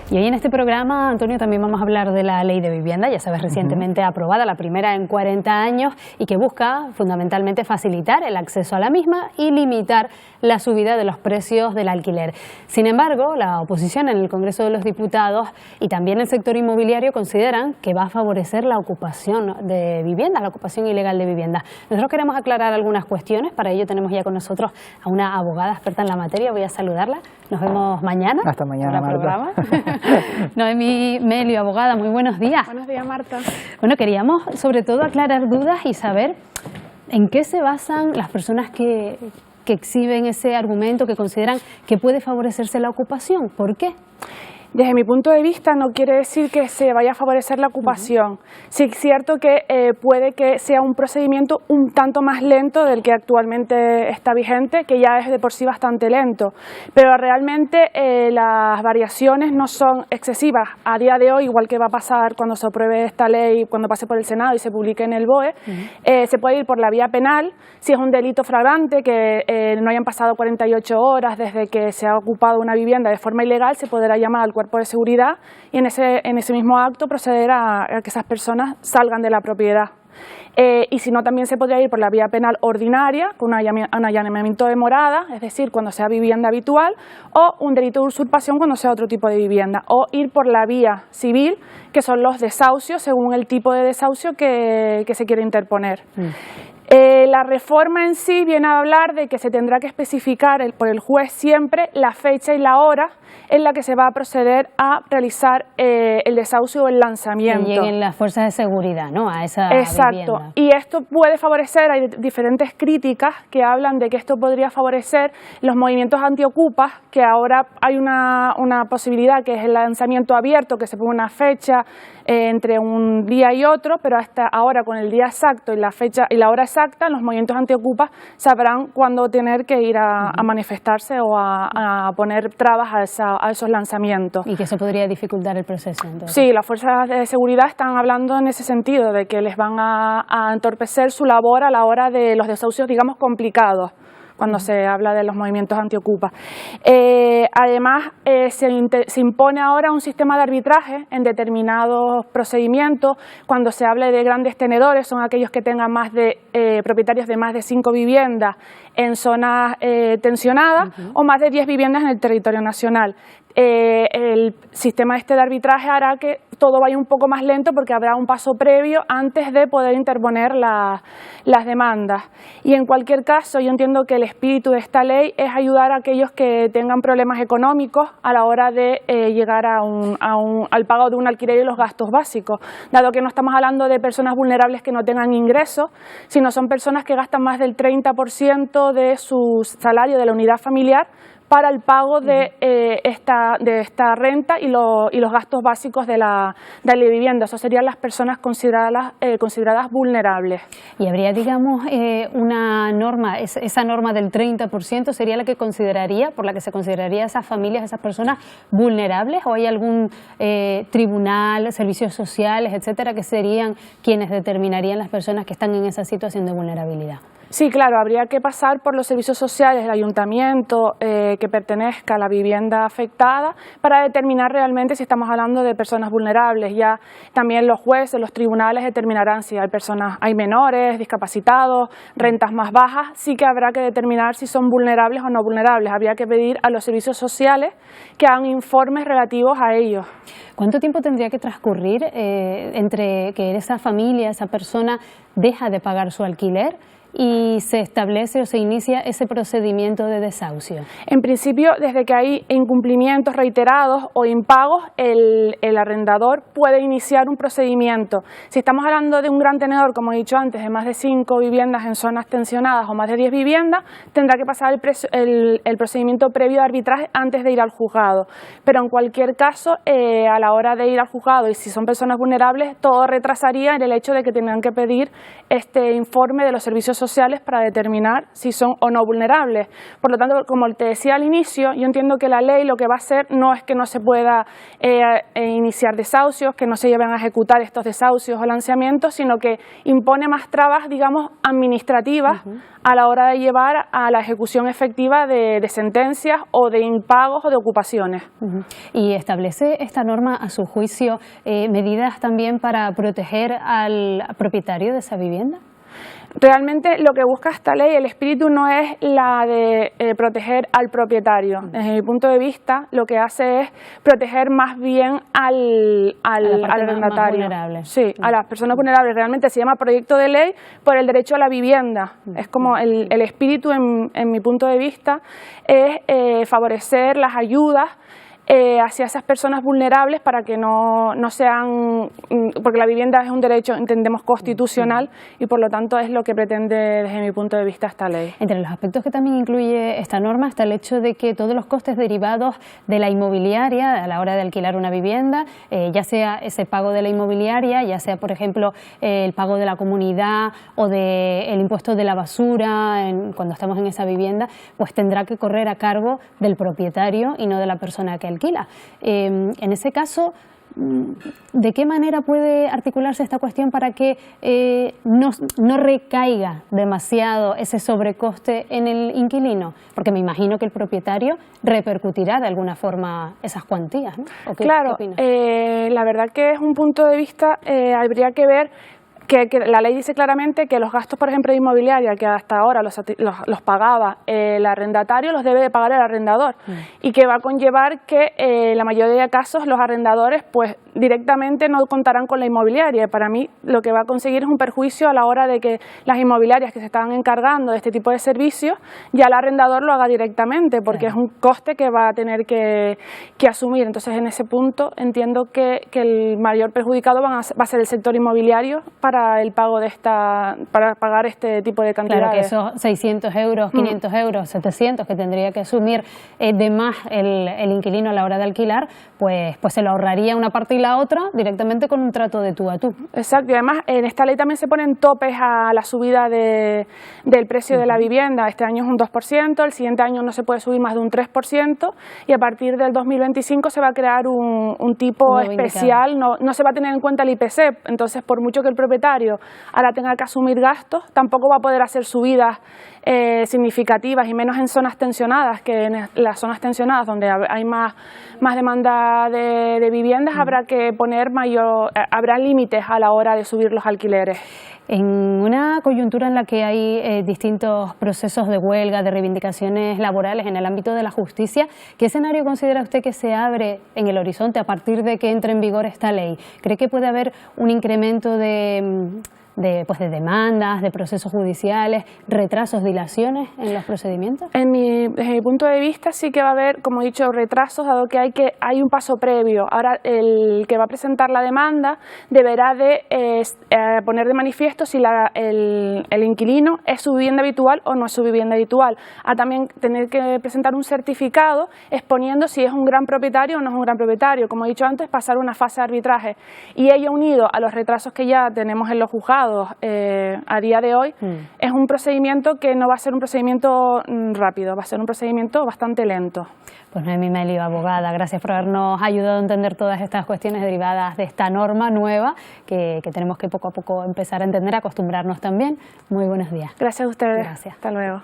Y hoy en este programa, Antonio, también vamos a hablar de la Ley de Vivienda, ya sabes, recientemente aprobada, la primera en 40 años, y que busca fundamentalmente facilitar el acceso a la misma y limitar la subida de los precios del alquiler. Sin embargo, la oposición en el Congreso de los Diputados y también el sector inmobiliario consideran que va a favorecer la ocupación de vivienda, la ocupación ilegal de vivienda. Nosotros queremos aclarar algunas cuestiones, para ello tenemos ya con nosotros a una abogada experta en la materia, voy a saludarla. Nos vemos mañana. Hasta mañana, Marta. Programa. Noemí Melio, abogada, muy buenos días. Buenos días, Marta. Bueno, queríamos sobre todo aclarar dudas y saber en qué se basan las personas que exhiben ese argumento, que consideran que puede favorecerse la ocupación. ¿Por qué? Desde mi punto de vista no quiere decir que se vaya a favorecer la ocupación. Sí es cierto que puede que sea un procedimiento un tanto más lento del que actualmente está vigente, que ya es de por sí bastante lento, pero realmente las variaciones no son excesivas. A día de hoy, igual que va a pasar cuando se apruebe esta ley, cuando pase por el Senado y se publique en el BOE, se puede ir por la vía penal. Si es un delito flagrante, que no hayan pasado 48 horas desde que se ha ocupado una vivienda de forma ilegal, se podrá llamar al cuerpo de seguridad y en ese mismo acto proceder a que esas personas salgan de la propiedad. Y si no, también se podría ir por la vía penal ordinaria, con un allanamiento de morada, es decir, cuando sea vivienda habitual, o un delito de usurpación cuando sea otro tipo de vivienda, o ir por la vía civil, que son los desahucios según el tipo de desahucio que se quiere interponer. La reforma en sí viene a hablar de que se tendrá que especificar por el juez siempre la fecha y la hora en la que se va a proceder a realizar el desahucio o el lanzamiento. Que lleguen las fuerzas de seguridad, ¿no?, a esa Exacto. vivienda. Y esto puede favorecer, hay diferentes críticas que hablan de que esto podría favorecer los movimientos antiocupas, que ahora hay una posibilidad que es el lanzamiento abierto, que se pone una fecha entre un día y otro, pero hasta ahora con el día exacto y la fecha y la hora exacta, los movimientos antiocupas sabrán cuándo tener que ir a manifestarse o a poner trabas a esos lanzamientos. Y que eso podría dificultar el proceso, entonces. Sí, las fuerzas de seguridad están hablando en ese sentido, de que les van a entorpecer su labor a la hora de los desahucios, digamos, complicados, cuando se habla de los movimientos antiocupas. Además, se impone ahora un sistema de arbitraje en determinados procedimientos. Cuando se habla de grandes tenedores, son aquellos que tengan propietarios de más de 5 viviendas en zonas tensionadas o más de 10 viviendas en el territorio nacional. El sistema de arbitraje hará que todo vaya un poco más lento porque habrá un paso previo antes de poder interponer las demandas. Y en cualquier caso, yo entiendo que el espíritu de esta ley es ayudar a aquellos que tengan problemas económicos a la hora de llegar al pago de un alquiler y los gastos básicos, dado que no estamos hablando de personas vulnerables que no tengan ingresos, sino son personas que gastan más del 30% de su salario de la unidad familiar para el pago de esta renta y los gastos básicos de la vivienda. Eso serían las personas consideradas vulnerables. Y habría, digamos, una norma, esa norma del 30% sería la que por la que se consideraría a esas familias, a esas personas vulnerables, o hay algún tribunal, servicios sociales, etcétera, que serían quienes determinarían las personas que están en esa situación de vulnerabilidad. Sí, claro, habría que pasar por los servicios sociales del ayuntamiento que pertenezca a la vivienda afectada para determinar realmente si estamos hablando de personas vulnerables. Ya también los jueces, los tribunales determinarán si hay menores, discapacitados, rentas más bajas. Sí que habrá que determinar si son vulnerables o no vulnerables. Habría que pedir a los servicios sociales que hagan informes relativos a ellos. ¿Cuánto tiempo tendría que transcurrir entre que esa familia, esa persona, deja de pagar su alquiler y se establece o se inicia ese procedimiento de desahucio? En principio, desde que hay incumplimientos reiterados o impagos, el arrendador puede iniciar un procedimiento. Si estamos hablando de un gran tenedor, como he dicho antes, de más de 5 viviendas en zonas tensionadas o más de 10 viviendas, tendrá que pasar el procedimiento previo de arbitraje antes de ir al juzgado. Pero en cualquier caso, a la hora de ir al juzgado, y si son personas vulnerables, todo retrasaría en el hecho de que tengan que pedir este informe de los servicios sociales sociales para determinar si son o no vulnerables. Por lo tanto, como te decía al inicio, yo entiendo que la ley lo que va a hacer no es que no se pueda iniciar desahucios, que no se lleven a ejecutar estos desahucios o lanzamientos, sino que impone más trabas, digamos, administrativas a la hora de llevar a la ejecución efectiva de sentencias o de impagos o de ocupaciones. ¿Y establece esta norma, a su juicio, medidas también para proteger al propietario de esa vivienda? Realmente lo que busca esta ley, el espíritu no es la de proteger al propietario. Desde mi punto de vista, lo que hace es proteger más bien al arrendatario. Sí, a las personas vulnerables. Realmente se llama proyecto de ley por el derecho a la vivienda. Es como el espíritu, en mi punto de vista, es favorecer las ayudas hacia esas personas vulnerables para que no sean, porque la vivienda es un derecho, entendemos, constitucional, y por lo tanto es lo que pretende desde mi punto de vista esta ley. Entre los aspectos que también incluye esta norma está el hecho de que todos los costes derivados de la inmobiliaria a la hora de alquilar una vivienda, ya sea ese pago de la inmobiliaria, ya sea por ejemplo el pago de la comunidad o del impuesto de la basura cuando estamos en esa vivienda, pues tendrá que correr a cargo del propietario y no de la persona que alquila. En ese caso, ¿de qué manera puede articularse esta cuestión para que no recaiga demasiado ese sobrecoste en el inquilino? Porque me imagino que el propietario repercutirá de alguna forma esas cuantías, ¿no? Claro, la verdad que es un punto de vista, habría que ver que la ley dice claramente que los gastos, por ejemplo, de inmobiliaria, que hasta ahora los pagaba el arrendatario, los debe de pagar el arrendador, y que va a conllevar que la mayoría de casos los arrendadores pues directamente no contarán con la inmobiliaria. Para mí lo que va a conseguir es un perjuicio a la hora de que las inmobiliarias que se están encargando de este tipo de servicios, ya el arrendador lo haga directamente, porque es un coste que va a tener que asumir. Entonces, en ese punto entiendo que el mayor perjudicado va a ser el sector inmobiliario para el pago para pagar este tipo de cantidades. Claro, que esos 600 euros, 500 euros, 700 que tendría que asumir de más el inquilino a la hora de alquilar, pues se lo ahorraría una parte y la otra directamente con un trato de tú a tú. Exacto, y además en esta ley también se ponen topes a la subida del precio de la vivienda. Este año es un 2%, el siguiente año no se puede subir más de un 3%, y a partir del 2025 se va a crear un tipo especial, no se va a tener en cuenta el IPC, entonces por mucho que el propietario ahora tenga que asumir gastos, tampoco va a poder hacer subidas significativas, y menos en zonas tensionadas, que en las zonas tensionadas donde hay más demanda de viviendas habrá que poner habrá límites a la hora de subir los alquileres. En una coyuntura en la que hay distintos procesos de huelga, de reivindicaciones laborales en el ámbito de la justicia, ¿qué escenario considera usted que se abre en el horizonte a partir de que entre en vigor esta ley? ¿Cree que puede haber un incremento de demandas, de procesos judiciales, retrasos, dilaciones en los procedimientos? Desde mi punto de vista sí que va a haber, como he dicho, retrasos, dado que hay un paso previo. Ahora el que va a presentar la demanda deberá de poner de manifiesto si el inquilino es su vivienda habitual o no es su vivienda habitual. A también tener que presentar un certificado exponiendo si es un gran propietario o no es un gran propietario. Como he dicho antes, pasar una fase de arbitraje. Y ello, unido a los retrasos que ya tenemos en los juzgados a día de hoy, es un procedimiento que no va a ser un procedimiento rápido, va a ser un procedimiento bastante lento. Pues Noemí Melio, abogada, gracias por habernos ayudado a entender todas estas cuestiones derivadas de esta norma nueva que tenemos que poco a poco empezar a entender, acostumbrarnos también. Muy buenos días. Gracias a ustedes. Gracias. Hasta luego.